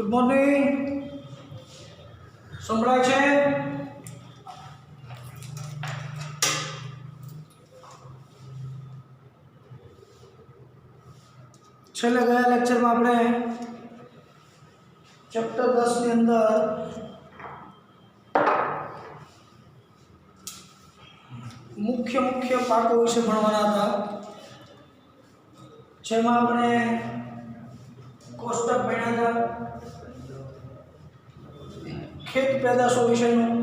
Good morning. સંભળાય છે? છેલ્લે ગયા લેક્ચરમાં આપણે ચેપ્ટર 10 ની અંદર મુખ્ય પાકો વિશે ભણવાના હતા, જેમાં આપણે કોષ્ટક ભણ્યા હતા, ખેત પેદાશો વિશેનું.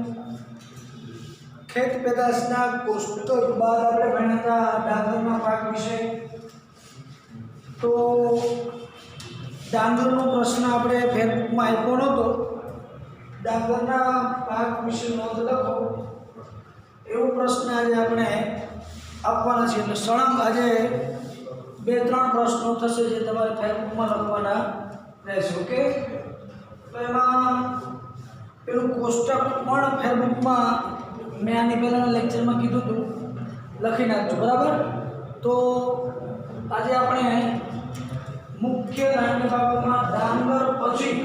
ખેત પેદાશના કોષ્ટક બાદ આપણે ભણ્યા હતા ડાંગરના પાક વિશે. તો ડાંગરનો પ્રશ્ન આપણે ફેસબુકમાં આપ્યો નહોતો, ડાંગરના પાક વિશે નોંધ લખો, એવો પ્રશ્ન આજે આપણે આપવાના છે. એટલે સળંગ આજે 2-3 પ્રશ્નો થશે જે તમારે ફેસબુકમાં લખવાના રહેશે. ઓકે, તો એમાં પેલું કોષ્ટક પણ ફેસબુકમાં મેં આની પહેલાંના લેક્ચરમાં કીધું હતું, લખી નાખજો, બરાબર. તો આજે આપણે મુખ્ય ધાન્ય પાકોમાં ડાંગર પછી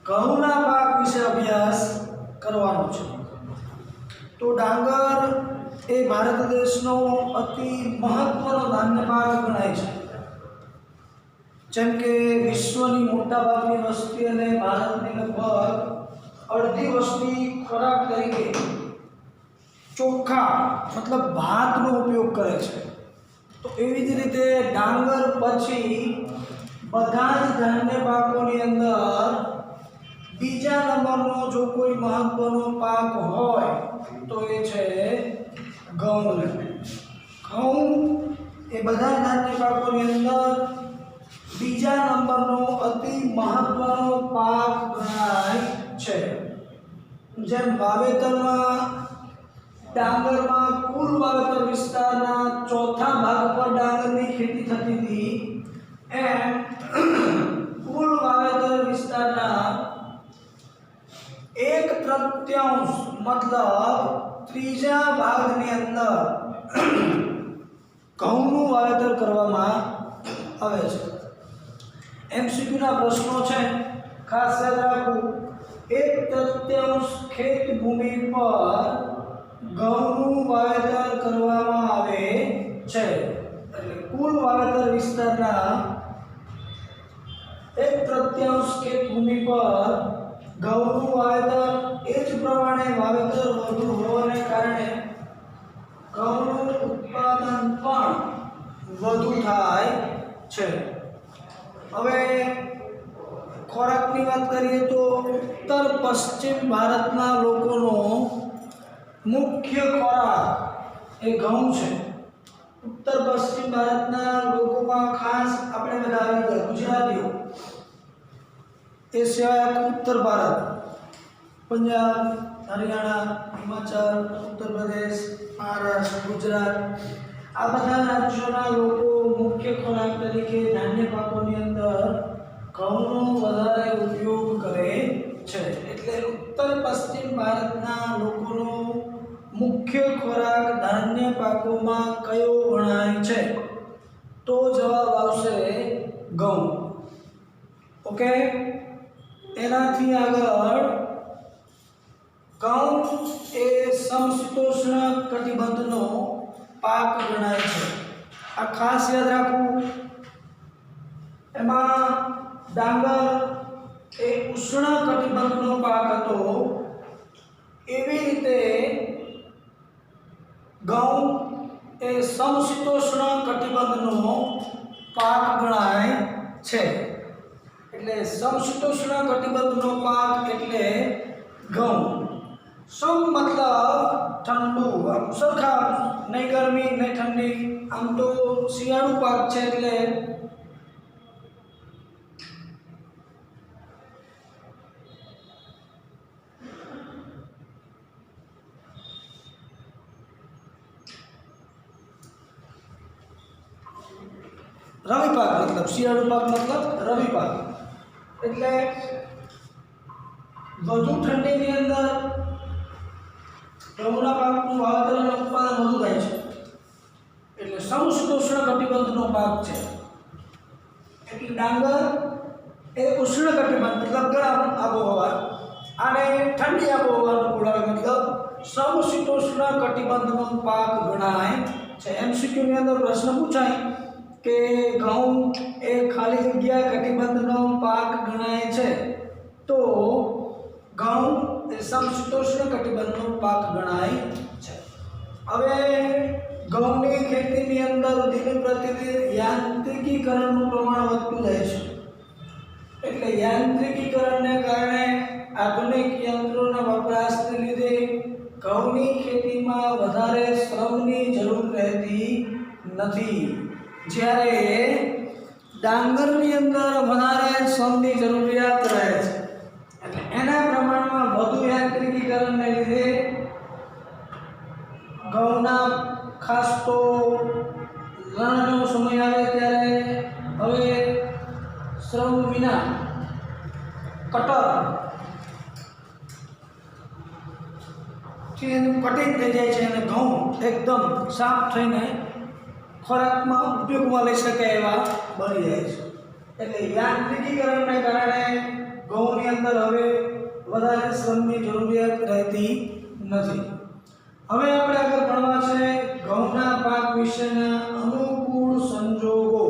ઘઉંના પાક વિશે અભ્યાસ કરવાનો છે. તો ડાંગર એ ભારત દેશનો અતિ મહત્વનો ધાન્ય પાક ગણાય છે. જેમ કે વિશ્વની મોટાભાગની વસ્તી અને ભારતની લગભગ અડધી વસ્તી ખોરાક તરીકે ચોખા મતલબ ભાતનો ઉપયોગ કરે છે. તો એવી જ રીતે ડાંગર પછી બધા જ ધાન્ય પાકોની અંદર બીજા નંબરનો જો કોઈ મહત્વનો પાક હોય તો એ છે ઘઉં. ઘઉં એ બધા ધાન્ય પાકોની અંદર બીજા નંબરનો અતિ મહત્વનો પાક ગણાય છે. જેમ વાવેતરમાં ડાંગરમાં કુલ વાવેતર વિસ્તારના ચોથા ભાગ પર ડાંગરની ખેતી થતી હતી, એમ કુલ વાવેતર વિસ્તારના 1/3 મતલબ ત્રીજા ભાગની અંદર ઘઉંનું વાવેતર કરવામાં આવે છે. એમસીક્યુના પ્રશ્નો છે, ખાસ યાદ રાખવું. 1/3 ખેત ભૂમિ પર ઘઉંનું વાવેતર કરવામાં આવે છે. એટલે કુલ વાવેતર વિસ્તારના 1/3 ખેત ભૂમિ પર ઘઉંનું વાવેતર, એ જ પ્રમાણે વાવેતર વધુ હોવાને કારણે ઘઉંનું ઉત્પાદન પણ વધુ થાય છે. હવે ખોરાકની વાત કરીએ તો ઉત્તર પશ્ચિમ ભારતના લોકોનો મુખ્ય ખોરાક એ ઘઉં છે. ઉત્તર પશ્ચિમ ભારતના લોકોમાં ખાસ આપણે બધા આવી ગયા ગુજરાતીઓ, એ સિવાય ઉત્તર ભારત, પંજાબ, હરિયાણા, હિમાચલ, ઉત્તર પ્રદેશ, મહારાષ્ટ્ર, ગુજરાત, આ બધા રાજ્યોના લોકો મુખ્ય ખોરાક તરીકે ધાન્ય પાકોની અંદર ઘઉંનો વધારે ઉપયોગ કરે છે. એટલે ઉત્તર પશ્ચિમ ભારતના લોકોનો મુખ્ય ખોરાક ધાન્ય પાકોમાં કયો ગણાય છે? તો જવાબ આવશે ઘઉં. ઓકે, એનાથી આગળ ઘઉં એ સમશીતોષ્ણ કટિબંધનો પાક ગણાય છે. આ ખાસ યાદ રાખવું. એમાં ડાંગર એ ઉષ્ણ કટિબંધનો પાક હતો, એવી રીતે ઘઉં એ સમશીતોષ્ણ કટિબંધનો પાક ગણાય છે. એટલે સમશીતોષ્ણ કટિબંધનો પાક એટલે ઘઉં. સમ મતલબ ઠંડુ, આમ સરખા, નહીં ગરમી નહીં ઠંડી, આમ તો શિયાળુ પાક છે. એટલે રવિ પાક મતલબ શિયાળુ પાક મતલબ રવિ પાક. એટલે વધુ ઠંડીની અંદર ઘઉંના પાકનું વાવેતર અને ઉત્પાદન વધુ થાય છે. એટલે સમશીતોષ્ણ કટિબંધનો પાક છે. એટલે ડાંગર એ ઉષ્ણકટિબંધ મતલબ ગરમ આબોહવા અને ઠંડી આબોહવા અનુકૂળ આવે મતલબ સમશીતોષ્ણ કટિબંધનો પાક ગણાય છે. MCQ ની અંદર પ્રશ્ન પૂછાય કે ઘઉં એ ખાલી જગ્યા કટિબંધનો પાક ગણાય છે તો ઘઉં એ સમશીતોષ્ણ કટિબંધનો પાક ગણાય છે. હવે ઘઉંની ખેતીની અંદર દિન પ્રતિદિન યાંત્રિકીકરણનું પ્રમાણ વધતું જાય છે. એટલે યાંત્રિકીકરણને કારણે આધુનિક યંત્રોના વપરાશને લીધે ઘઉંની ખેતીમાં વધારે શ્રમની જરૂર રહેતી નથી. જ્યારે ડાંગરની અંદર વધારે શ્રમની જરૂરિયાત રહે છે. એટલે એના પ્રમાણમાં વધુ યાંત્રિકીકરણને લીધે ઘઉંના ખાસ તો લણનો સમય આવે ત્યારે હવે શ્રમ વિના કટર એનું કટિંગ થઈ જાય છે અને ઘઉં એકદમ સાફ થઈને ખોરાકમાં ઉપયોગમાં લઈ શકાય એવા બની જાય છે. એટલે યાંત્રિકીકરણને કારણે ઘઉંની અંદર હવે વધારે શ્રમની જરૂરિયાત રહેતી નથી. હવે આપણે આગળ ભણવા છે ઘઉંના પાક વિશેના અનુકૂળ સંજોગો.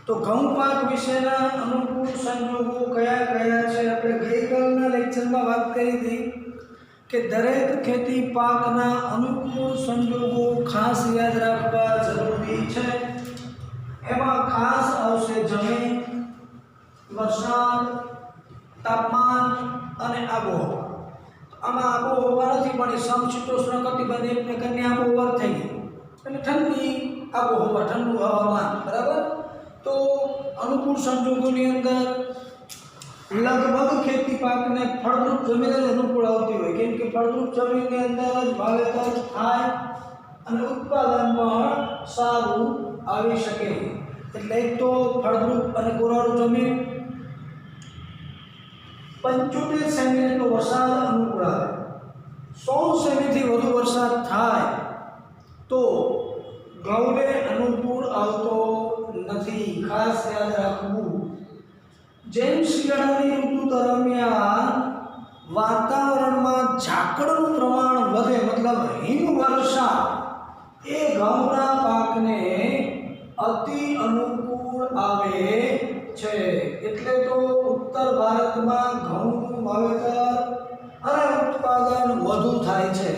તો ઘઉં પાક વિશેના અનુકૂળ સંજોગો કયા કયા છે? આપણે ગઈકાલના લેક્ચરમાં વાત કરી હતી કે દરેક ખેતી પાકના અનુકૂળ સંજોગો ખાસ યાદ રાખવા જરૂરી છે. એમાં ખાસ આવશે જમીન, વરસાદ, તાપમાન અને આબોહવા. આમાં આબોહવા નથી પણ સમશીતોષ્ણ કટિબંધ એક પ્રકારની આબોહવા થઈ ગઈ એટલે ઠંડી આબોહવા, ઠંડુ હવામાન, બરાબર. તો અનુકૂળ સંજોગોની અંદર લગભગ ખેતી પાકને ફળદ્રુપ જમીન જ અનુકૂળ આવતી હોય, કેમ કે ફળદ્રુપ જમીનની અંદર જ વાવેતર થાય અને ઉત્પાદન પણ સારું આવી શકે. એટલે એક તો ફળદ્રુપ અને કોરાળું જમીન, 75 સેમી જેટલો વરસાદ અનુકૂળ આવે, 100 સેમીથી વધુ વરસાદ થાય તો ઘઉંને અનુકૂળ આવતો નથી. ખાસ યાદ રાખવું. જેમ શિયાળાની ઋતુ દરમિયાન વાતાવરણમાં ઝાકળનું પ્રમાણ વધે મતલબ હિમવર્ષા એ ઘઉંના પાકને અતિ અનુકૂળ આવે છે. એટલે તો ઉત્તર ભારતમાં ઘઉંનું વાવેતર અને ઉત્પાદન વધુ થાય છે.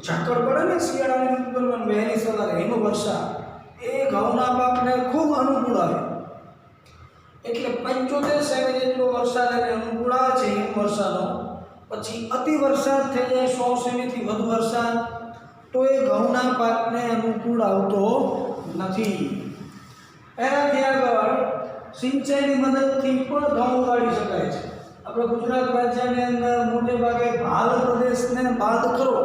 ઝાકળ પડે ને શિયાળાની ઋતુ દરમિયાન વહેલી સવારે હિમવર્ષા એ ઘઉંના પાકને ખૂબ અનુકૂળ આવે. એટલે 75 સેમી જેટલો વરસાદ એને અનુકૂળ આવે છે હિમવર્ષાનો. પછી અતિ વરસાદ થઈ જાય 100 સેમીથી વધુ વરસાદ તો એ ઘઉંના પાકને અનુકૂળ આવતો નથી. એનાથી આગળ સિંચાઈની મદદથી પણ ઘઉં ઉગાડી શકાય છે. આપણે ગુજરાત રાજ્યની અંદર મોટે ભાગે ભાલ પ્રદેશને બાદ કરો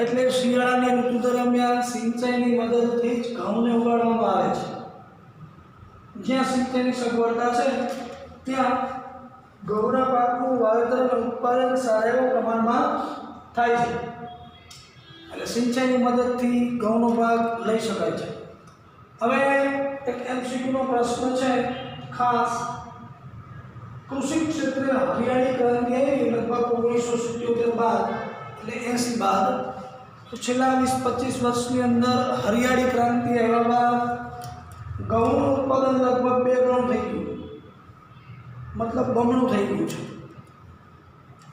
એટલે શિયાળાની ઋતુ દરમિયાન સિંચાઈની મદદથી જ ઘઉંને ઉગાડવામાં આવે છે. જ્યાં સિંચાઈની સગવડતા છે ત્યાં ઘઉંના પાકનું વાવેતર અને ઉત્પાદન સારા એવા પ્રમાણમાં થાય છે. એટલે સિંચાઈની મદદથી ઘઉંનો પાક લઈ શકાય છે. હવે એક MCQનો પ્રશ્ન છે ખાસ. કૃષિ ક્ષેત્રે હરિયાળી ક્રાંતિ આવી લગભગ 1977 બાદ એટલે 80 બાદ. તો છેલ્લા 20-25 વર્ષની અંદર હરિયાળી ક્રાંતિ આવ્યા બાદ ઘઉંનું ઉત્પાદન લગભગ 2 ગણું થઈ ગયું, મતલબ બમણું થઈ ગયું છે.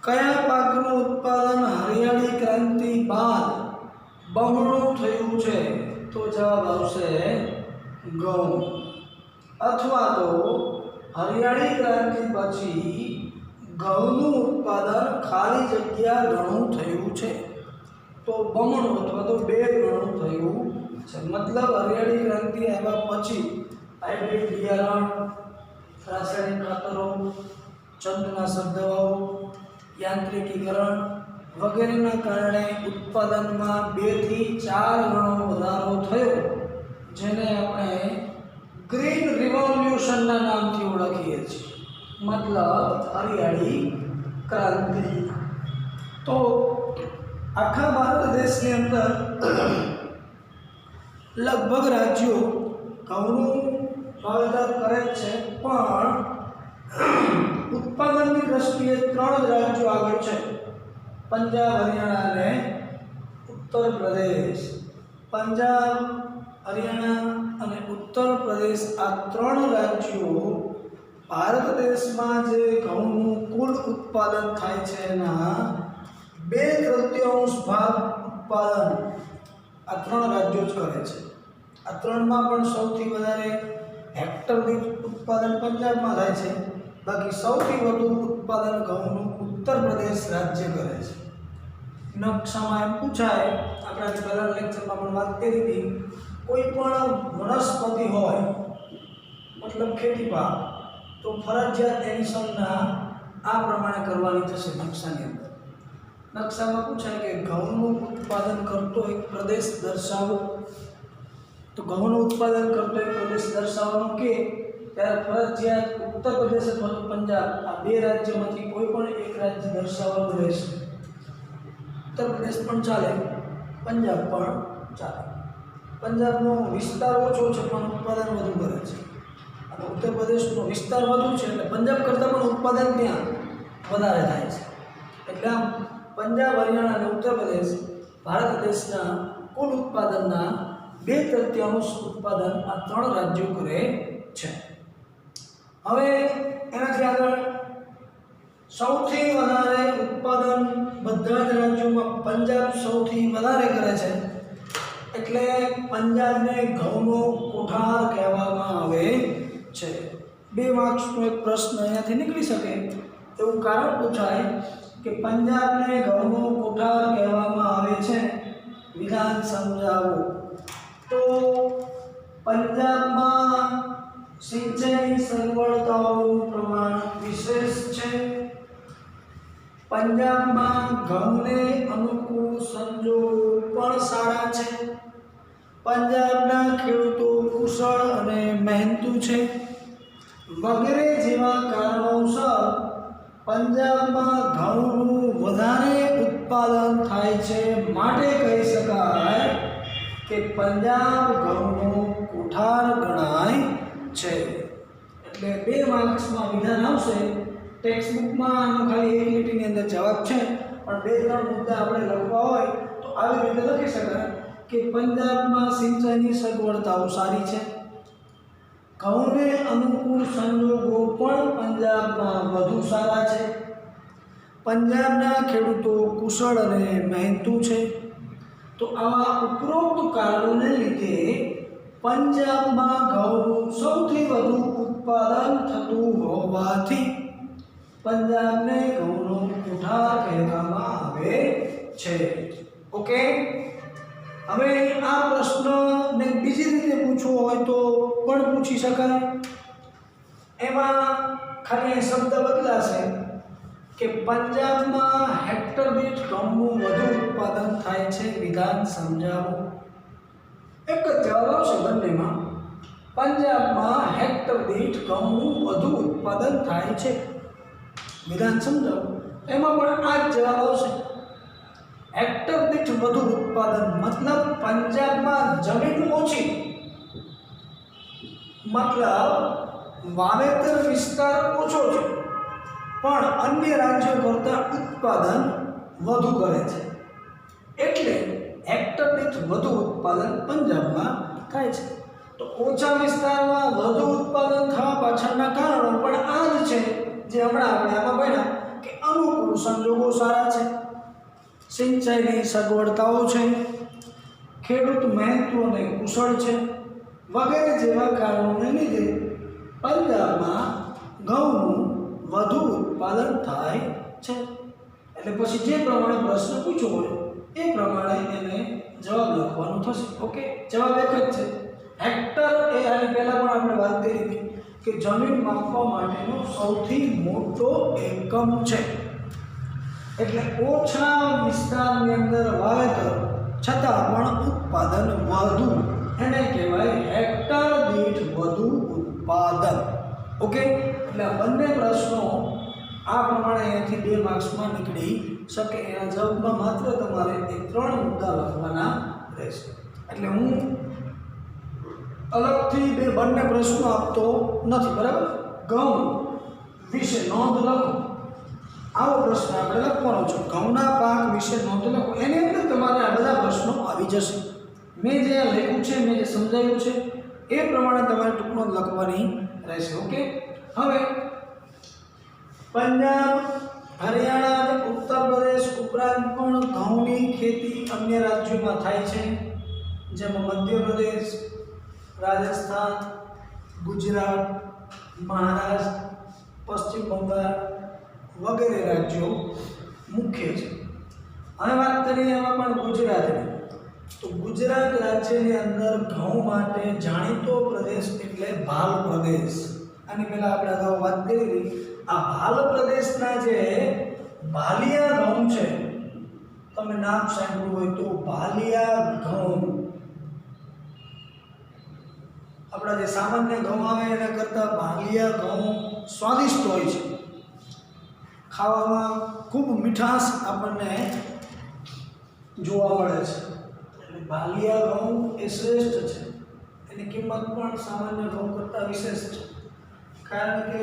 કયા પાકનું ઉત્પાદન હરિયાળી ક્રાંતિ બાદ બમણું થયું છે? તો જવાબ આવશે ઘઉં. અથવા તો હરિયાળી ક્રાંતિ પછી ઘઉંનું ઉત્પાદન ખાલી જગ્યા ઘણું થયું છે તો બમણું અથવા તો 2 ગણું થયું છે. મતલબ હરિયાળી ક્રાંતિ આવ્યા પછી હાઇબ્રિડ બિયારણ, રાસાયણિક ખાતરો, જંતુનાશક દવાઓ, યાંત્રિકીકરણ વગેરેના કારણે ઉત્પાદનમાં 2 થી 4 ગણો વધારો થયો, જેને આપણે ગ્રીન રિવોલ્યુશનના નામથી ઓળખીએ છીએ. મતલબ હરિયાળી ક્રાંતિ. તો આખા ભારત દેશની અંદર લગભગ રાજ્યો ઘઉંનું વાવેતર કરે જ છે, પણ ઉત્પાદનની દ્રષ્ટિએ 3 જ રાજ્યો આગળ છે: પંજાબ, હરિયાણા અને ઉત્તર પ્રદેશ. પંજાબ, હરિયાણા અને ઉત્તર પ્રદેશ આ 3 રાજ્યો ભારત દેશમાં જે ઘઉંનું કુલ ઉત્પાદન થાય છે એના 2/3 ભાગ ઉત્પાદન આ 3 રાજ્યો જ કરે છે. આ 3માં પણ સૌથી વધારે હેક્ટર દીઠ ઉત્પાદન પંજાબમાં થાય છે, બાકી સૌથી વધુ ઉત્પાદન ઘઉંનું ઉત્તર પ્રદેશ રાજ્ય કરે છે. નકશામાં એમ પૂછાય, આપણે પહેલા લેક્ચરમાં પણ વાત કરી હતી, કોઈ પણ વનસ્પતિ હોય મતલબ ખેતી પાક, તો ફરજિયાત એની સંજ્ઞા આ પ્રમાણે કરવાની થશે નકશાની અંદર. નકશામાં પૂછાય કે ઘઉંનું ઉત્પાદન કરતો એક પ્રદેશ દર્શાવો, તો ઘઉંનું ઉત્પાદન કરતો એક પ્રદેશ દર્શાવવાનું કે ત્યારે ફરજિયાત ઉત્તર પ્રદેશ અથવા તો પંજાબ આ 2 રાજ્યોમાંથી કોઈ પણ એક રાજ્ય દર્શાવવાનું રહેશે. ઉત્તર પ્રદેશ પણ ચાલે, પંજાબ પણ ચાલે. પંજાબનો વિસ્તાર ઓછો છે પણ ઉત્પાદન વધુ કરે છે, અને ઉત્તર પ્રદેશનો વિસ્તાર વધુ છે એટલે પંજાબ કરતાં પણ ઉત્પાદન ત્યાં વધારે થાય છે. એટલે આમ પંજાબ, હરિયાણા અને ઉત્તર પ્રદેશ ભારત દેશના કુલ ઉત્પાદનના 2/3 ઉત્પાદન આ 3 રાજ્યો કરે છે. હવે એનાથી આગળ સૌથી વધારે ઉત્પાદન બધા જ રાજ્યોમાં પંજાબ સૌથી વધારે કરે છે, એટલે પંજાબને ઘઉંનો કોઠાર કહેવામાં આવે છે. 2 માર્ક્સનો એક પ્રશ્ન અહીંયાથી નીકળી શકે એવું કારણ પૂછાય કે પંજાબને ઘઉંનો કોઠાર કહેવામાં આવે છે, વિધાન સમજાવો. તો પંજાબમાં સિંચાઈની સગવડતાઓનું પ્રમાણ વિશેષ છે. પંજાબમાં ઘઉંને અનુકૂળ સંજોગો પણ સારા છે. પંજાબના ખેડૂતો કુશળ અને મહેનતુ છે. વગેરે જેવા કારણોસર પંજાબમાં ઘઉંનું વધારે ઉત્પાદન થાય છે, માટે કહી શકાય કે પંજાબ ઘઉંનો કોઠાર ગણાય છે. એટલે 2 માર્ક્સમાં વિધાન આવશે. ટેક્સ્ટ બુકમાં આનો ખાલી એક લીટીની અંદર જવાબ છે, પણ 2-3 મુદ્દા આપણે લખવા હોય તો આવી રીતે લખી શકાય કે પંજાબમાં સિંચાઈની સગવડતાઓ સારી છે, ઘઉંને અનુકૂળ સંજોગો પણ પંજાબમાં વધુ સારા છે, પંજાબના ખેડૂતો કુશળ અને મહેનતુ છે. તો આવા ઉપરોક્ત કારણોને લીધે પંજાબમાં ઘઉંનું સૌથી વધુ ઉત્પાદન થતું હોવાથી પંજાબને ઘઉંનો કોઠાર કહેવામાં આવે છે. ઓકે, હવે આ પ્રશ્નને બીજી રીતે પૂછવો હોય તો પણ પૂછી શકાય. એમાં ખાલી શબ્દ બદલાશે કે પંજાબમાં હેક્ટર દીઠ ઘઉંનું વધુ ઉત્પાદન થાય છે, વિધાન સમજાવો. એક જ જવાબ આવશે બંનેમાં. પંજાબમાં હેક્ટર દીઠ ઘઉંનું વધુ ઉત્પાદન થાય છે, વિધાન સમજાવો. એમાં પણ આ જ જવાબ આવશે. હેક્ટર દીઠ વધુ ઉત્પાદન મતલબ પંજાબમાં જમીન ઓછી, મતલબ વાવેતર વિસ્તાર ઓછો છે, પણ અન્ય રાજ્યો કરતાં ઉત્પાદન વધુ કરે છે, એટલે હેક્ટર દીઠ વધુ ઉત્પાદન પંજાબમાં થાય છે. તો ઓછા વિસ્તારમાં વધુ ઉત્પાદન થવા પાછળના કારણો પણ આ જ છે જે હમણાં આપણે આમાં ભણ્યા કે અનુકૂળ સંજોગો સારા છે, સિંચાઈની સગવડતાઓ છે, ખેડૂત મહેનતુ અને કુશળ છે, વગેરે જેવા કારણોને લીધે પંજાબમાં ઘઉંનું વધુ ઉત્પાદન થાય છે. એટલે પછી જે પ્રમાણે પ્રશ્ન પૂછ્યો હોય એ પ્રમાણે એને જવાબ લખવાનો થશે. ઓકે, જવાબ એક જ છે. હેક્ટર એ આની પહેલાં પણ આપણે વાત કરી હતી કે જમીન માપવા માટેનો સૌથી મોટો એકમ છે. એટલે ઓછા વિસ્તારની અંદર વાવેતર છતાં પણ ઉત્પાદન વધુ, એને કહેવાય હેક્ટર દીઠ વધુ ઉત્પાદન. ઓકે, એટલે આ બંને પ્રશ્નો આ પ્રમાણે અહીંયાથી 2 માર્ક્સમાં નીકળી શકે. એના જવાબમાં માત્ર તમારે 3 મુદ્દા લખવાના રહેશે. એટલે હું અલગથી બંને પ્રશ્નો આપતો નથી, બરાબર. ઘઉં વિશે નોંધ લખો, આવો પ્રશ્ન આપણે લખવાનો છે. ઘઉંના પાક વિશે નોંધ લખો. એની અંદર તમારે આ બધા પ્રશ્નો આવી જશે. મેં જે લખ્યું છે, મેં જે સમજાવ્યું છે એ પ્રમાણે તમારે ટૂંકમાં લખવાની રહેશે. ઓકે. હવે પંજાબ, હરિયાણા અને ઉત્તર પ્રદેશ ઉપરાંત પણ ઘઉંની ખેતી અન્ય રાજ્યોમાં થાય છે, જેમાં મધ્યપ્રદેશ, રાજસ્થાન, ગુજરાત, મહારાષ્ટ્ર, પશ્ચિમ બંગાળ વગેરે રાજ્યો મુખ્ય છે. હવે વાત કરીએ એમાં પણ ગુજરાતની. તો ગુજરાત રાજ્યની અંદર ઘઉં માટે જાણીતો પ્રદેશ એટલે ભાલ પ્રદેશ. આની પહેલાં આપણે અગાઉ વાત કરી હતી. આ ભાલ પ્રદેશના જે ભાલિયા ઘઉં છે, તમે નામ સાંભળ્યું હોય તો ભાલિયા ઘઉં. આપણા જે સામાન્ય ઘઉં આવે એના કરતાં ભાલિયા ઘઉં સ્વાદિષ્ટ હોય છે, ખાવામાં ખૂબ મીઠાશ આપણને જોવા મળે છે. એટલે ભાલિયા ઘઉં એ શ્રેષ્ઠ છે. એની કિંમત પણ સામાન્ય ઘઉં કરતાં વિશેષ છે, કારણ કે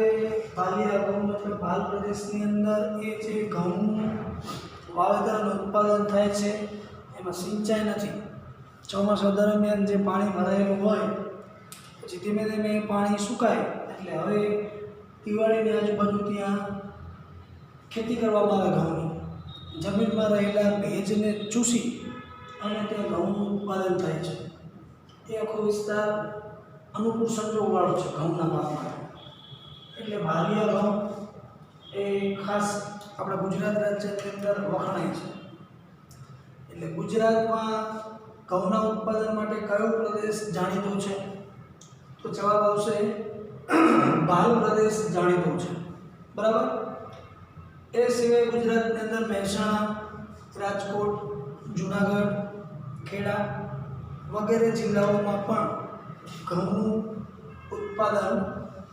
ભાલિયા ઘઉં એટલે ભાલ પ્રદેશની અંદર એ જે ઘઉં વાવેતરનું ઉત્પાદન થાય છે એમાં સિંચાઈ નથી. ચોમાસા દરમિયાન જે પાણી ભરાયેલું હોય પછી ધીમે ધીમે પાણી સુકાય એટલે હવે દિવાળીની આજુબાજુ ત્યાં ખેતી કરવામાં આવે ઘઉંની. જમીનમાં રહેલા ભેજને ચૂસી અને ત્યાં ઘઉંનું ઉત્પાદન થાય છે. એ આખો વિસ્તાર અનુકૂળ સંજોગવાળો છે ઘઉંના પાક માટે. એટલે ભાલિયા ઘઉં એ ખાસ આપણા ગુજરાત રાજ્યની અંદર વખણાય છે. એટલે ગુજરાતમાં ઘઉંના ઉત્પાદન માટે કયો પ્રદેશ જાણીતો છે? તો જવાબ આવશે ભાલ પ્રદેશ જાણીતો છે, બરાબર. એ સિવાય ગુજરાતની અંદર મહેસાણા, રાજકોટ, જૂનાગઢ, ખેડા વગેરે જિલ્લાઓમાં પણ ઘઉંનું ઉત્પાદન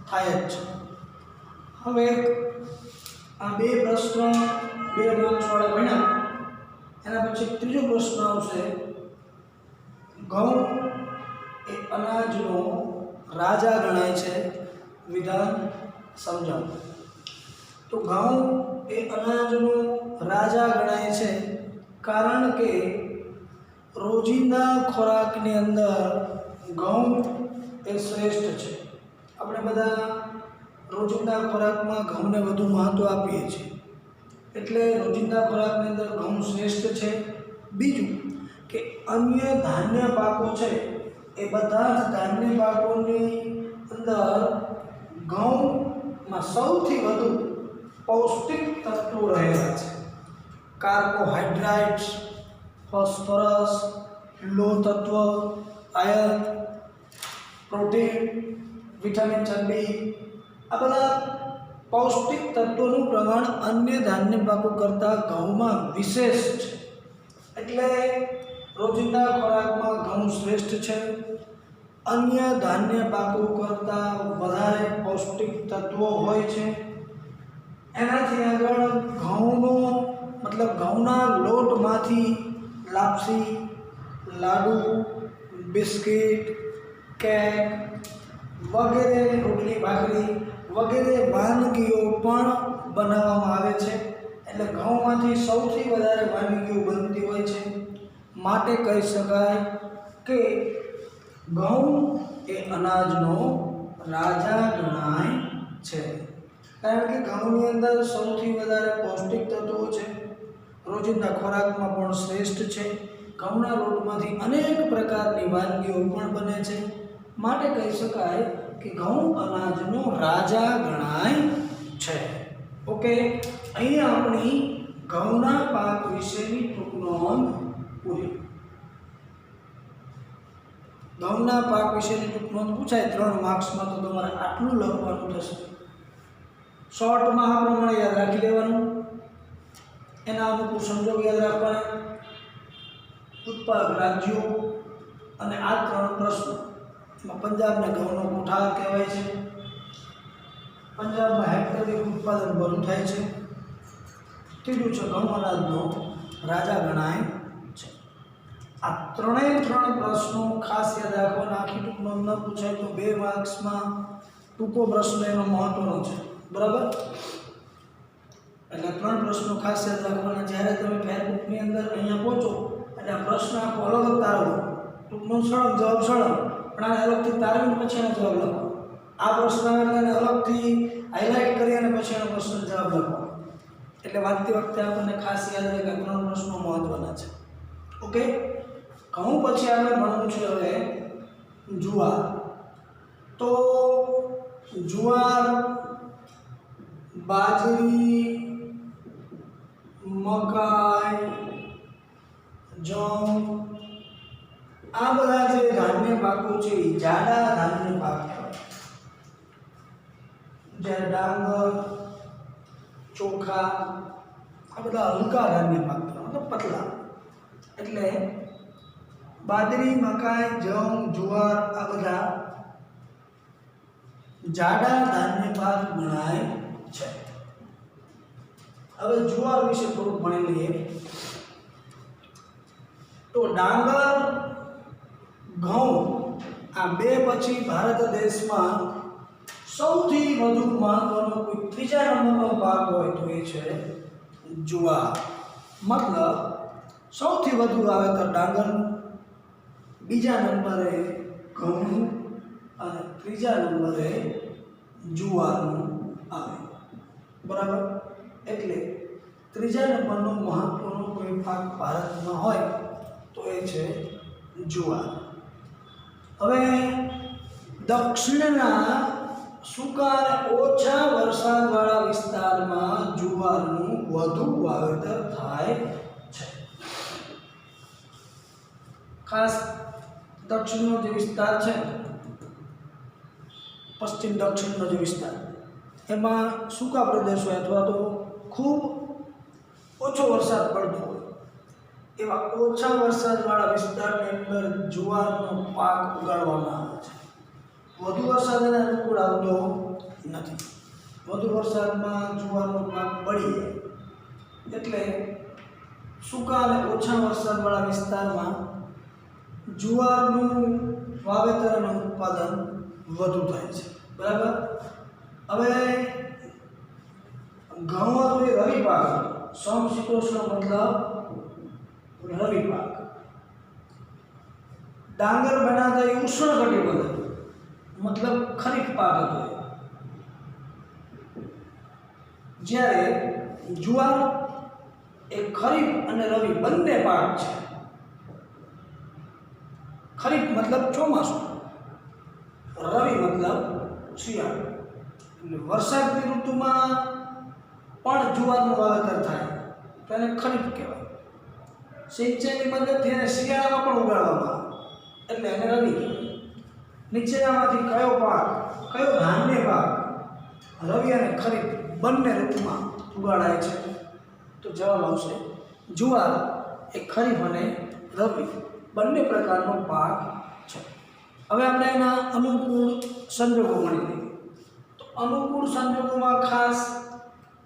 થાય જ છે. હવે આ બે પ્રશ્નો 2 માર્ક્સવાળા ભણ્યા. એના પછી ત્રીજો પ્રશ્ન આવશે. ઘઉં એ અનાજનો રાજા ગણાય છે, વિધાન સમજાવો. તો ઘઉં એ અનાજનો રાજા ગણાય છે કારણ કે રોજિંદા ખોરાકની અંદર ઘઉં એ શ્રેષ્ઠ છે. આપણે બધા રોજિંદા ખોરાકમાં ઘઉંને વધુ મહત્ત્વ આપીએ છીએ, એટલે રોજિંદા ખોરાકની અંદર ઘઉં શ્રેષ્ઠ છે. બીજું કે અન્ય ધાન્ય પાકો છે એ બધા જ ધાન્ય પાકોની અંદર ઘઉંમાં સૌથી વધુ પૌષ્ટિક તત્વો રહેલા છે. કાર્બોહાઈડ્રેટ્સ, ફોસ્ફરસ, લોહ તત્વ, આયર્ન, પ્રોટીન, વિટામિન ચરબી, આ બધા પૌષ્ટિક તત્વોનું પ્રમાણ અન્ય ધાન્ય પાકો કરતાં ઘઉંમાં વિશેષ છે. એટલે રોજિંદા ખોરાકમાં ઘઉં શ્રેષ્ઠ છે. અન્ય ધાન્ય પાકો કરતાં વધારે પૌષ્ટિક તત્વો હોય છે. એનાથી આગળ ઘઉંનો મતલબ ઘઉંના લોટમાંથી લાપસી, લાડુ, બિસ્કિટ, કેક વગેરે, રોટલી ભાખરી વગેરે વાનગીઓ પણ બનાવવામાં આવે છે. એટલે ઘઉંમાંથી સૌથી વધારે વાનગીઓ બનતી હોય છે. માટે કહી શકાય કે ઘઉં એ અનાજનો રાજા ગણાય છે, કારણ કે ઘઉંની અંદર સૌથી વધારે પૌષ્ટિક તત્વો છે. રોજિંદા ખોરાકમાં પણ શ્રેષ્ઠ છે. ઘઉંના લોટમાંથી અનેક પ્રકારની વાનગીઓ પણ બને છે. માટે કહી શકાય કે ઘઉં અનાજનો રાજા ગણાય છે. ઓકે, અહીંયા આપણી ઘઉંના પાક વિશેની ટૂંક નોંધ પૂરી. ઘઉંના પાક વિશેની ટૂંક નોંધ પૂછાય 3 માર્ક્સમાં તો તમારે આટલું લખવાનું થશે. શોર્ટમાં આ પ્રમાણે યાદ રાખી લેવાનું. એના અનુકૂળ સંજોગ યાદ રાખવાના, ઉત્પાદક રાજ્યો અને આ 3 પ્રશ્નો. એમાં પંજાબને ઘઉંનો કોઠાર કહેવાય છે. પંજાબમાં હેક્ટર દીઠ ઉત્પાદન વધુ થાય છે. ત્રીજું છે ઘઉં અનાજનો રાજા ગણાય છે. આ ત્રણ પ્રશ્નો ખાસ યાદ રાખવાના. આખી ટૂંકમાં ન પૂછાય તો 2 માર્ક્સમાં ટૂંકો પ્રશ્ન એનો મહત્વનો છે. બરાબર? એટલે 3 પ્રશ્નો ખાસ યાદ રાખવાના. જ્યારે તમે ફેરબુકની અંદર અહીંયા પહોંચો એટલે આ પ્રશ્ન આખો અલગ તારવો. ટૂંકનો સળંગ જવાબ સળંગ, પણ આ અલગથી તારવીને પછી એનો જવાબ લખો. આ પ્રશ્ન એને અલગથી હાઇલાઇટ કરી અને પછી એનો પ્રશ્ન જવાબ લખો. એટલે વાંચતી વખતે આપણને ખાસ યાદ રહે કે 3 પ્રશ્નો મહત્વના છે. ઓકે, ઘઉં પછી આપણે ભણવું છે હવે જુવાર. તો જુવાર, બાજરી, મકાઈ, જવ આ બધા જે ધાન્ય પાકો છે એ જાડા ધાન્ય પાક કહેવાય. જ્યારે ડાંગર, ચોખા આ બધા હલકા ધાન્ય પાક કહેવાય, મતલબ પતલા. એટલે બાજરી, મકાઈ, જવ, જુવાર આ બધા જાડા ધાન્ય પાક ગણાય છે. હવે જુવાર વિશે થોડું ભણી લઈએ. તો ડાંગર, ઘઉં આ 2 પછી ભારત દેશમાં સૌથી વધુ મહત્વનો કોઈ 3જા નંબરનો પાક હોય તો એ છે જુવાર. મતલબ સૌથી વધુ વાવેતર ડાંગરનું, બીજા નંબરે ઘઉંનું અને 3જા નંબરે જુવારનું આવે. બરાબર? એટલે 3જા નંબરનો મહત્વનો કોઈ પાક ભારતમાં હોય તો એ છે જુવાર. હવે દક્ષિણના સૂકા અને ઓછા વરસાદવાળા વિસ્તારમાં જુવારનું વધુ વાવેતર થાય છે. ખાસ દક્ષિણનો જે વિસ્તાર છે, પશ્ચિમ દક્ષિણનો જે વિસ્તાર, એમાં સૂકા પ્રદેશો અથવા તો ખૂબ ઓછો વરસાદ પડતો હોય એવા ઓછા વરસાદવાળા વિસ્તારની અંદર જુવારનો પાક ઉગાડવામાં આવે છે. વધુ વરસાદ એને અનુકૂળ આવતો નથી. વધુ વરસાદમાં જુવારનો પાક બળી જાય. એટલે સૂકા અને ઓછા વરસાદવાળા વિસ્તારમાં જુવારનું વાવેતર અને ઉત્પાદન વધુ થાય છે. બરાબર? હવે ઘઉં હતો એ રવિ પાક, સમશીતોષ્ણ મતલબ રવિ પાક. ડાંગર બનાતા એ ઉષ્ણકટિબંધ મતલબ ખરીફ પાક હતો. જ્યારે જુવાર એ ખરીફ અને રવિ બંને પાક છે. ખરીફ મતલબ ચોમાસું, રવિ મતલબ શિયાળો. એટલે વરસાદની ઋતુમાં પણ જુવારનું વાવેતર થાય તો એને ખરીફ કહેવાય. સિંચાઈની મદદથી એને શિયાળામાં પણ ઉગાડવામાં આવે એટલે એને રવિ કહેવાય. નીચેનામાંથી કયો પાક, કયો ધાન્ય પાક રવિ અને ખરીફ બંને ઋતુમાં ઉગાડાય છે? તો જવાબ આવશે જુવાર એ ખરીફ અને રવિ બંને પ્રકારનો પાક છે. હવે આપણે એના અનુકૂળ સંજોગો ગણી લઈએ. તો અનુકૂળ સંજોગોમાં ખાસ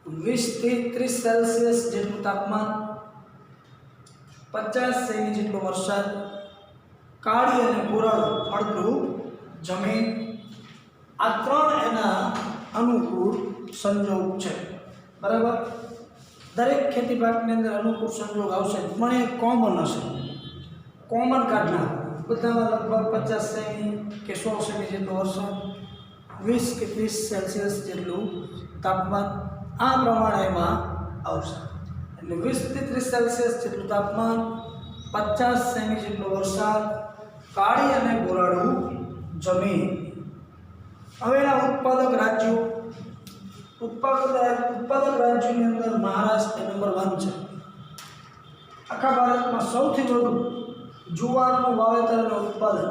20 થી 30 સેલ્સિયસ જેટલું તાપમાન, 50 સેમી જેટલો વરસાદ, કાળી અને ગોરાળું ફળદ્રુપ જમીન, આ 3 એના અનુકૂળ સંજોગ છે. બરાબર? દરેક ખેતી પાકની અંદર અનુકૂળ સંજોગ આવશે, પણ એ કોમન હશે. કોમન કાઢના બધામાં લગભગ 50 સેમી કે 100 સેમી જેટલો વરસાદ, 20 કે 30 સેલ્સિયસ જેટલું તાપમાન, આ પ્રમાણે એમાં આવશે. એટલે 20 થી 30 સેલ્સિયસ જેટલું તાપમાન, 50 સેમી જેટલો વરસાદ, કાળી અને ગોરાળું જમીન. હવે એના ઉત્પાદક રાજ્યો. ઉત્પાદક રાજ્યોની અંદર મહારાષ્ટ્ર નંબર 1 છે. આખા ભારતમાં સૌથી વધુ જુવારનું વાવેતર અને ઉત્પાદન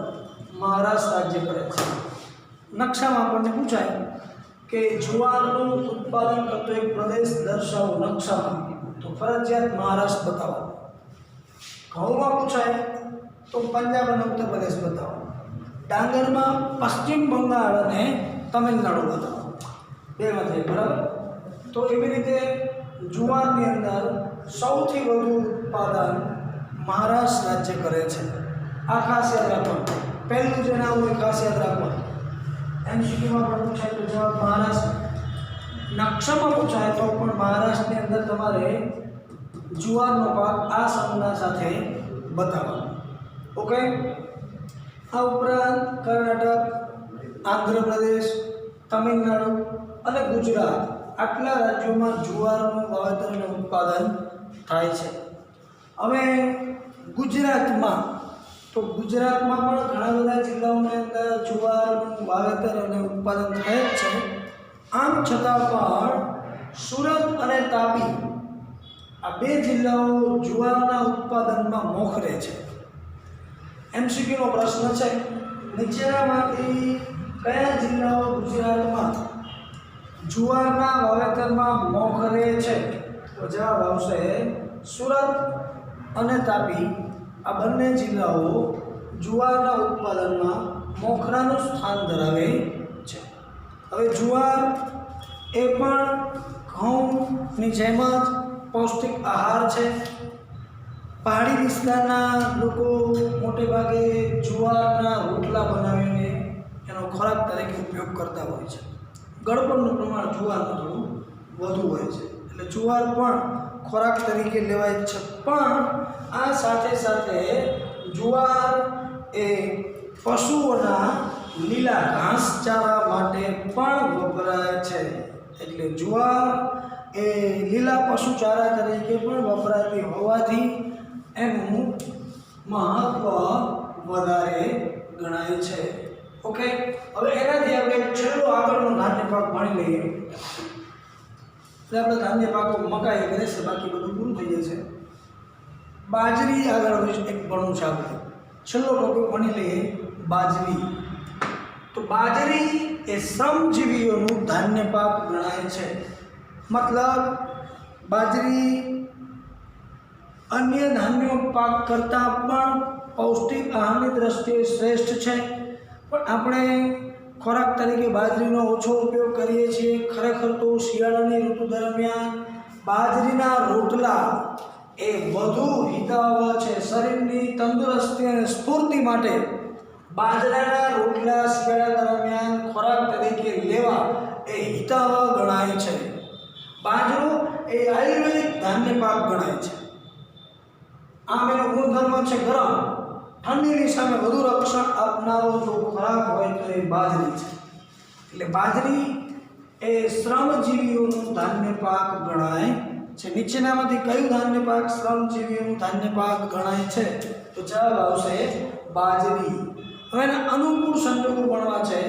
મહારાષ્ટ્ર રાજ્ય કરે છે. નકશામાં આપણને પૂછાય કે જુવારનું ઉત્પાદન કરતો એક પ્રદેશ દર્શાવો નકશામાં, તો ફરજિયાત મહારાષ્ટ્ર બતાવો. ઘઉંમાં પૂછાય તો પંજાબ અને ઉત્તર પ્રદેશ બતાવો. ડાંગરમાં પશ્ચિમ બંગાળ અને તમિલનાડુ બતાવો. 2માંથી બરાબર? તો એવી રીતે જુવારની અંદર સૌથી વધુ ઉત્પાદન મહારાષ્ટ્ર રાજ્ય કરે છે। આ ખાસ યાદ રાખવાનું, પહેલું જે નામ હોય ખાસ યાદ રાખવાનું। એમસીક્યુમાં પણ પૂછાય તો જવાબ મહારાષ્ટ્ર, નકશામાં પૂછાય તો પણ મહારાષ્ટ્રની અંદર તમારે જુવારનો પાક આ સમૂહના સાથે બતાવવાનો। ઓકે, આ ઉપરાંત કર્ણાટક, આંધ્રપ્રદેશ, તમિલનાડુ અને ગુજરાત આટલા રાજ્યોમાં જુવારનું વાવેતર અને ઉત્પાદન થાય છે। હવે ગુજરાતમાં તો ગુજરાતમાં પણ ઘણા બધા જિલ્લાઓની અંદર જુવારનું વાવેતર અને ઉત્પાદન થાય જ છે। આમ છતાં પણ સુરત અને તાપી આ બે જિલ્લાઓ જુવારના ઉત્પાદનમાં મોખરે છે। એમસીક્યુનો પ્રશ્ન છે, નીચેનામાંથી કયા જિલ્લાઓ ગુજરાતમાં જુવારના વાવેતરમાં મોખરે છે? તો જવાબ આવશે સુરત અને તાપી આ બંને જિલ્લાઓ જુવારના ઉત્પાદનમાં મોખરાનું સ્થાન ધરાવે છે। હવે જુવાર એ પણ ઘઉંની જેમ જ પૌષ્ટિક આહાર છે। પહાડી વિસ્તારના લોકો મોટે ભાગે જુવારના રોટલા બનાવીને એનો ખોરાક તરીકે ઉપયોગ કરતા હોય છે। ગળપણનું પ્રમાણ જુવારમાં થોડું વધુ હોય છે, એટલે જુવાર પણ ખોરાક તરીકે લેવાય છે। પણ આ સાથે સાથે જુવાર એ પશુઓના લીલા ઘાસચારા માટે પણ વપરાય છે। એટલે જુવાર એ લીલા પશુચારા તરીકે પણ વપરાતી હોવાથી એનું મહત્વ વધારે ગણાય છે। ઓકે, હવે એનાથી આપણે છેલ્લો આગળનો ધાન્ય પાક ભણી લઈએ। એટલે આપણે ધાન્ય પાકો મકાઈ એક રહેશે, બાકી બધું પૂરું થઈ જશે। બાજરી આગળ એક ભણવું છે આપણે, છેલ્લો ટોપિક ભણી લઈએ બાજરી। તો બાજરી એ શ્રમજીવીઓનું ધાન્ય પાક ગણાય છે। મતલબ બાજરી અન્ય ધાન્ય પાક કરતાં પણ પૌષ્ટિક આહારની દ્રષ્ટિએ શ્રેષ્ઠ છે। પણ આપણે ખોરાક તરીકે બાજરીનો ઓછો ઉપયોગ કરીએ છીએ। ખરેખર તો શિયાળાની ઋતુ દરમિયાન બાજરીના રોટલા એ વધુ હિતાવહ છે। શરીરની તંદુરસ્તી અને સ્ફૂર્તિ માટે બાજરાના રોટલા શિયાળા દરમિયાન ખોરાક તરીકે લેવા એ હિતાવહ ગણાય છે। બાજરો એ આયુર્વેદિક ધાન્ય પાક ગણાય છે। આમ એનો ગુણધર્મ છે ગરમ, ઠંડીની સામે વધુ રક્ષણ આપનારો જો ખોરાક હોય તો એ બાજરી છે। એટલે બાજરી એ શ્રમજીવીઓનું ધાન્ય પાક ગણાય છે। નીચેનામાંથી કયું ધાન્ય પાક શ્રમજીવીઓનું ધાન્ય પાક ગણાય છે? તો જવાબ આવશે બાજરી। હવે એના અનુકૂળ સંજોગો ગણવા છે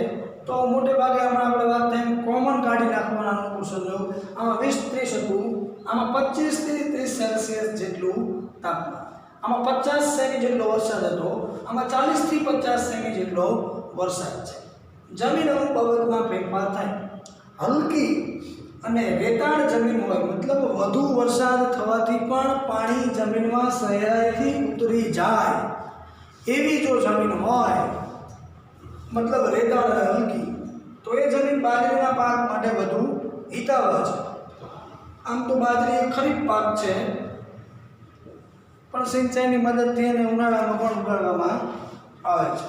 તો મોટે ભાગે હમણાં આપણે વાત થઈ કોમન કાઢી નાખવાના અનુકૂળ સંજોગ। આમાં 20-30 હતું, આમાં 25 થી 30 સેલ્સિયસ જેટલું તાપમાન, આમાં 50 સેમી જેટલો વરસાદ હતો, આમાં 40 થી 50 સેમી જેટલો વરસાદ છે। જમીન અમુક બાબતમાં ફેરફાર થાય। હલકી અને રેતાળ જમીન હોય, મતલબ વધુ વરસાદ થવાથી પણ પાણી જમીનમાં સહેલાઈથી ઉતરી જાય એવી જો જમીન હોય, મતલબ રેતાળ અને હલકી, તો એ જમીન બાજરીના પાક માટે વધુ હિતાવહ છે। આમ તો બાજરી એક ખરીફ પાક છે, પણ સિંચાઈની મદદથી એને ઉનાળામાં પણ ઉગાડવામાં આવે છે।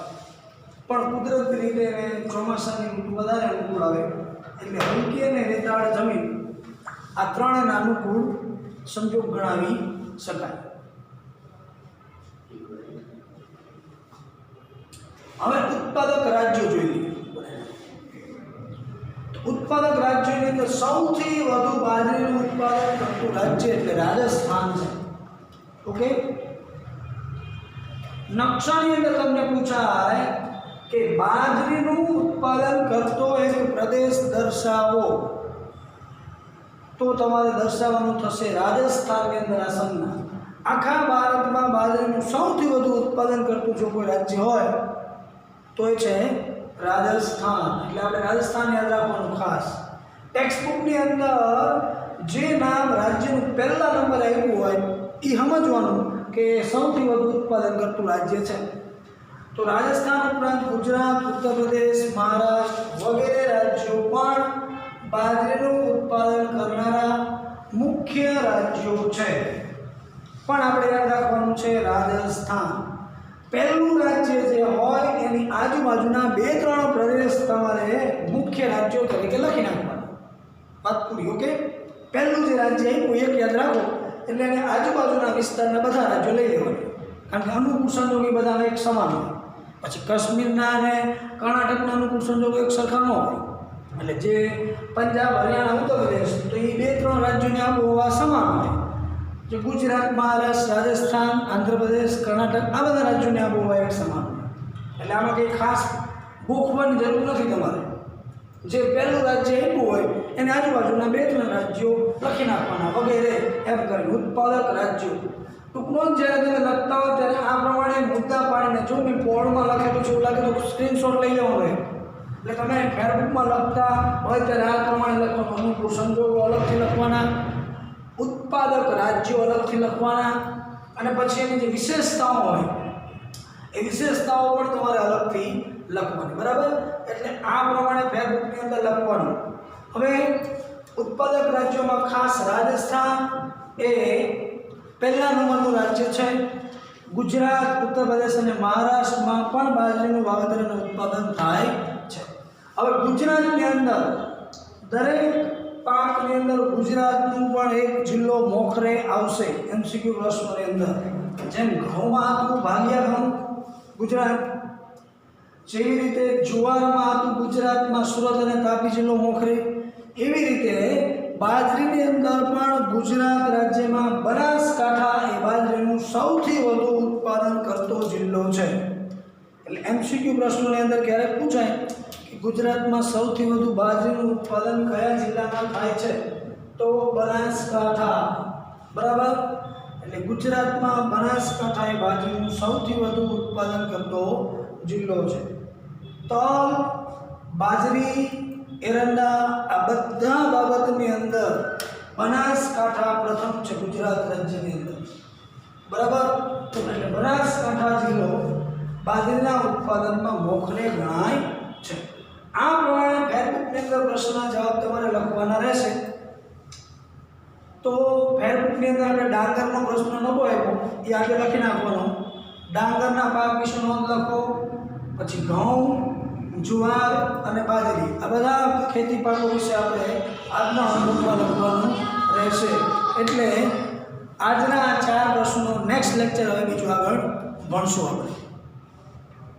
પણ કુદરતી રીતે એને ચોમાસાની ઋતુ વધારે અનુકૂળ આવે, એટલે હલકી અને રેતાળ જમીન આ ત્રણેયના અનુકૂળ સંજોગ ગણાવી શકાય। હવે ઉત્પાદક રાજ્યો જોઈ લઈએ। ઉત્પાદક રાજ્યોની અંદર સૌથી વધુ બાજરીનું ઉત્પાદન કરતું રાજ્ય એટલે રાજસ્થાન છે। ઓકે, નકશાની અંદર તમને પૂછાય કે બાજરીનું ઉત્પાદન કરતો એક પ્રદેશ દર્શાવો, તો તમારે દર્શાવવાનું થશે રાજસ્થાનની અંદર આ સંજ્ઞા। આખા ભારતમાં બાજરીનું સૌથી વધુ ઉત્પાદન કરતું જો કોઈ રાજ્ય હોય તો એ છે રાજસ્થાન। એટલે આપણે રાજસ્થાન યાદ રાખવાનું ખાસ। ટેક્સ્ટબુકની અંદર જે નામ રાજ્યનું પહેલા નંબર આવ્યું હોય એ સમજવાનું કે સૌથી વધુ ઉત્પાદન કરતું રાજ્ય છે। તો રાજસ્થાન ઉપરાંત ગુજરાત, ઉત્તર પ્રદેશ, મહારાષ્ટ્ર વગેરે રાજ્યો પણ બાજરીનું ઉત્પાદન કરનારા મુખ્ય રાજ્યો છે। પણ આપણે યાદ રાખવાનું છે રાજસ્થાન પહેલું રાજ્ય જે હોય એની આજુબાજુના 2-3 પ્રદેશ તમારે મુખ્ય રાજ્યો તરીકે લખી નાખવાના. વાત પૂરી. ઓકે, પહેલું જે રાજ્ય આપ્યું એક યાદ રાખો, એટલે એને આજુબાજુના વિસ્તારના બધા રાજ્યો લઈ લેવાના, કારણ કે અનુકૂળ સંજોગ એ બધાને એક સમાન હોય. પછી કાશ્મીરના અને કર્ણાટકના અનુકૂળ સંજોગો એક સરખા ન હોય. એટલે જે પંજાબ, હરિયાણા, ઉત્તર પ્રદેશ તો એ 2-3 રાજ્યોની આબોહવા સમાન હોય. જે ગુજરાત, મહારાષ્ટ્ર, રાજસ્થાન, આંધ્રપ્રદેશ, કર્ણાટક આ બધા રાજ્યોની આબોહવા એક સમાન હોય. એટલે આમાં કંઈ ખાસ ગોખવાની જરૂર નથી તમારે. જે પહેલું રાજ્ય આપ્યું હોય એની આજુબાજુના 2-3 રાજ્યો લખી નાખવાના વગેરે એમ કરીને ઉત્પાદક રાજ્યો. ટૂંકમાં જ્યારે તમે લખતા હોય ત્યારે આ પ્રમાણે મુદ્દા પાડીને, જો મેં બોર્ડમાં લખેલું છે એવું લાગે તો સ્ક્રીનશોટ લઈ લેવાનો હોય. એટલે તમે ફેરબુકમાં લખતા હોય ત્યારે આ પ્રમાણે લખવાનું. અનુકૂળ સંજોગો અલગથી લખવાના, ઉત્પાદક રાજ્યો અલગથી લખવાના, અને પછી એની જે વિશેષતાઓ હોય એ વિશેષતાઓ પણ તમારે અલગથી લખવાની. બરાબર? એટલે આ પ્રમાણે ફેરબુકની અંદર લખવાનું. હવે ઉત્પાદક રાજ્યોમાં ખાસ રાજસ્થાન એ પહેલા નંબરનું રાજ્ય છે. ગુજરાત, ઉત્તર પ્રદેશ અને મહારાષ્ટ્રમાં પણ બાજરીનું વાવેતર અને ઉત્પાદન થાય છે. હવે ગુજરાતની અંદર દરેક પાકની અંદર ગુજરાતનું પણ એક જિલ્લો મોખરે આવશે એમસીક્યુ પ્રશ્નોની અંદર. જેમ ઘઉંમાં હતું ભાલિયા ઘઉં ગુજરાત, જેવી રીતે જુવારમાં હતું ગુજરાતમાં સુરત અને તાપી જિલ્લો મોખરે, એવી રીતે બાજરીની અંદર પણ ગુજરાત રાજ્યમાં બનાસકાંઠા એ બાજરીનું સૌથી વધુ ઉત્પાદન કરતો જિલ્લો છે. એટલે એમસીક્યુ પ્રશ્નોની અંદર ક્યારેક પૂછાય કે ગુજરાતમાં સૌથી વધુ બાજરીનું ઉત્પાદન કયા જિલ્લામાં થાય છે, તો બનાસકાંઠા. બરાબર? એટલે ગુજરાતમાં બનાસકાંઠા એ બાજરીનું સૌથી વધુ ઉત્પાદન કરતો જિલ્લો છે. તલ, બાજરી, એરંડા આ બધા બાબતની અંદર બનાસકાંઠા પ્રથમ છે ગુજરાત રાજ્યની અંદર. બરાબર? એટલે બનાસકાંઠા જિલ્લો બાજરીના ઉત્પાદનમાં મોખરે ગણાય છે. આ પ્રમાણે ફેરબુકની અંદર પ્રશ્નના જવાબ તમારે લખવાના રહેશે. તો ફેરબુકની અંદર આપણે ડાંગરનો પ્રશ્ન નહોતો આપ્યો, એ આગળ લખી નાખવાનો. ડાંગરના પાક વિશે નોંધ લખો. પછી ઘઉં, જુવાર અને બાજરી આ બધા ખેતી પાકો વિશે આપણે આજના અનુભવમાં લખવાનું રહેશે. એટલે આજના 4 પ્રશ્નો નેક્સ્ટ લેક્ચર હવે બીજું આગળ ભણશું આપણે.